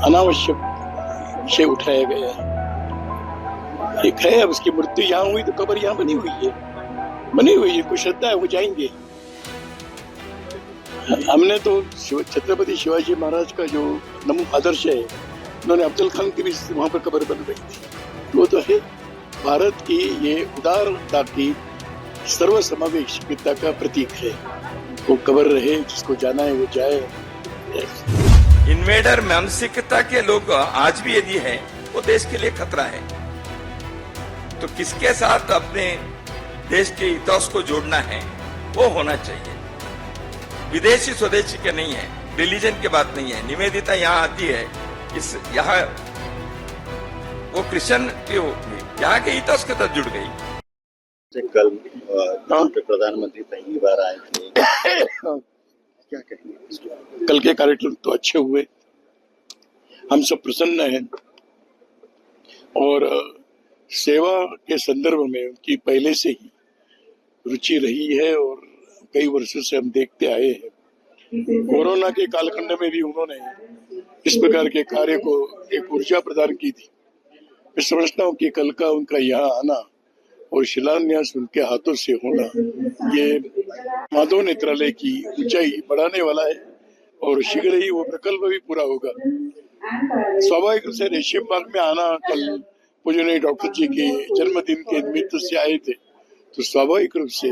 अनावश्यक विषय उठाया गया है। एक है, अब उसकी मृत्यु यहाँ हुई तो कब्र यहाँ बनी हुई है, कोई श्रद्धा है वो जाएंगे। हमने तो छत्रपति शिवाजी महाराज का जो नमूना आदर्श है, उन्होंने अफजल खान की भी वहां पर कब्र बनवाई थी। वो तो है भारत की ये उदारता की सर्वसमावेशकता का प्रतीक है। वो कब्र रहे, जिसको जाना है वो जाए। इन्वेडर मानसिकता के लोग आज भी यदि है, वो देश के लिए खतरा है। तो किसके साथ अपने देश के इतिहास को जोड़ना है, वो होना चाहिए। विदेशी स्वदेशी के नहीं है, रिलीजन की बात नहीं है। निवेदिता यहाँ आती है, इस यहाँ वो क्रिश्चियन की यहाँ के इतिहास के साथ जुड़ गई। कल प्रधानमंत्री पहली बार आए थे, क्या कहेंगे? कल के कार्यक्रम तो अच्छे हुए, हम सब प्रसन्न हैं और सेवा के संदर्भ में उनकी पहले से ही रुचि रही है और कई वर्षों से हम देखते आए हैं। कोरोना के कालखंड में भी उन्होंने इस प्रकार के कार्य को एक ऊर्जा प्रदान की थी। मैं समझता हूँ कि कल का उनका यहाँ आना और शिलान्यास उनके हाथों से होना, ये माधव नेत्रालय की ऊंचाई बढ़ाने वाला है और शीघ्र ही वो प्रकल्प भी पूरा होगा। स्वाभाविक रूप से रेशम बाग में आना, कल पूजनीय डॉक्टर जी के जन्मदिन के निमित्त से आए थे, तो स्वाभाविक रूप से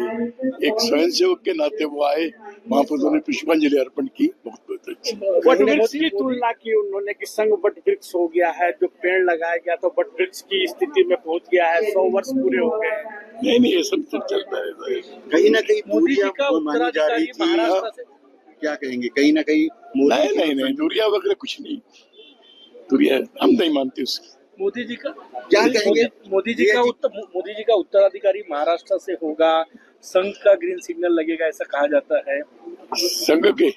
एक स्वयंसेवक के नाते वो आए, वहां पर उन्होंने पुष्पांजलि अर्पण की। बहुत बहुत अच्छी वट वृक्ष की तुलना की उन्होंने कि संघ वट वृक्ष हो गया है, जो पेड़ लगाया गया तो वट वृक्ष की स्थिति में पहुंच गया है, 100 वर्ष पूरे हो गए हैं। नहीं, ये सब चलता है। कहीं ना कहीं मोदी जी का उत्तराधिकारी महाराष्ट्र से, क्या कहेंगे? कहीं ना कहीं नहीं, दूरिया वगैरह कुछ नहीं, दूरिया हम नहीं मानते उसकी। मोदी जी का क्या कहेंगे? मोदी जी का उत्तराधिकारी महाराष्ट्र से होगा, संघ का ग्रीन सिग्नल लगेगा, ऐसा कहा जाता है। संघ के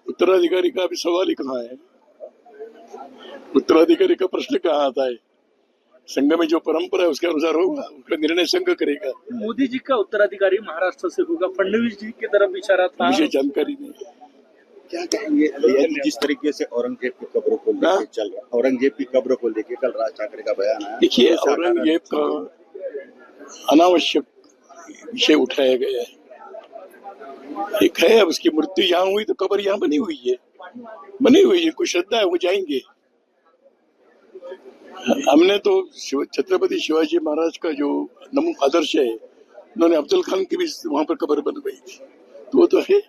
उत्तराधिकारी का भी सवाल ही कहाँ है? उत्तराधिकारी का प्रश्न कहाँ आता है? संघ में जो परंपरा है उसके अनुसार होगा, उसका निर्णय संघ करेगा। मोदी जी का उत्तराधिकारी महाराष्ट्र से होगा, फडणवीस जी की तरफ इशारा था। मुझे जानकारी नहीं। क्या कहेंगे? जिस तरीके से औरंगजेब की कब्र को लेकर चल रहा, औरंगजेब की कब्र को लेकर कल राज ठाकरे का बयान आया। देखिए, औरंगजेब का अनावश्यक विषय उठाया गया है। एक है, अब उसकी मृत्यु यहाँ हुई तो कब्र यहाँ बनी हुई है, कोई श्रद्धा है वो जाएंगे। हमने तो छत्रपति शिवाजी महाराज का जो नमूना आदर्श है, उन्होंने अफजल खान की भी वहां पर कब्र बनवाई थी। तो वो तो है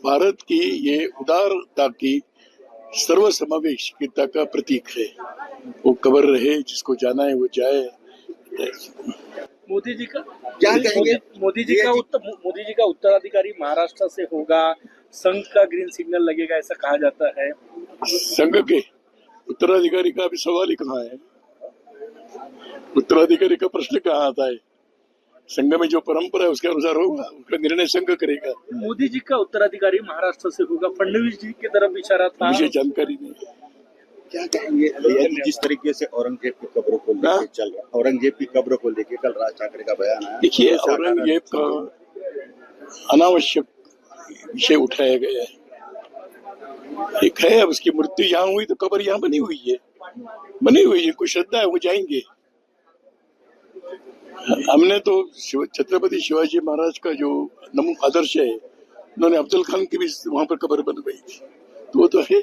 भारत की ये उदारता की सर्वसमावेशकता का प्रतीक है। वो कब्र रहे, जिसको जाना है वो जाए। मोदी जी का क्या कहेंगे? मोदी जी का उत्तराधिकारी महाराष्ट्र से होगा, संघ का ग्रीन सिग्नल लगेगा, ऐसा कहा जाता है। संघ के उत्तराधिकारी का भी सवाल ही कहाँ है? उत्तराधिकारी का प्रश्न कहाँ आता है? संघ में जो परंपरा है उसके अनुसार होगा, उसका निर्णय संघ करेगा। मोदी जी का उत्तराधिकारी महाराष्ट्र से होगा, फडणवीस जी की तरफ इशारा था। मुझे जानकारी नहीं। क्या कहेंगे? जिस तरीके से औरंगजेब की कब्र को लेकर चल रहा, औरंगजेब की कब्र को लेकर कल राज ठाकरे का बयान आया। देखिए, औरंगजेब का अनावश्यक विषय उठाया गया है। एक है, अब उसकी मृत्यु यहाँ हुई तो कब्र यहाँ बनी हुई है, कोई श्रद्धा है वो जाएंगे। हमने तो छत्रपति शिवाजी महाराज का जो नमूना आदर्श है, उन्होंने अफजल खान की भी वहां पर कब्र बनवाई थी। तो वो तो है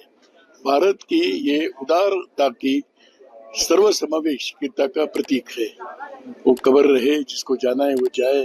भारत की ये उदारता की सर्वसमावेशकता का प्रतीक है। वो कब्र रहे, जिसको जाना है वो जाए।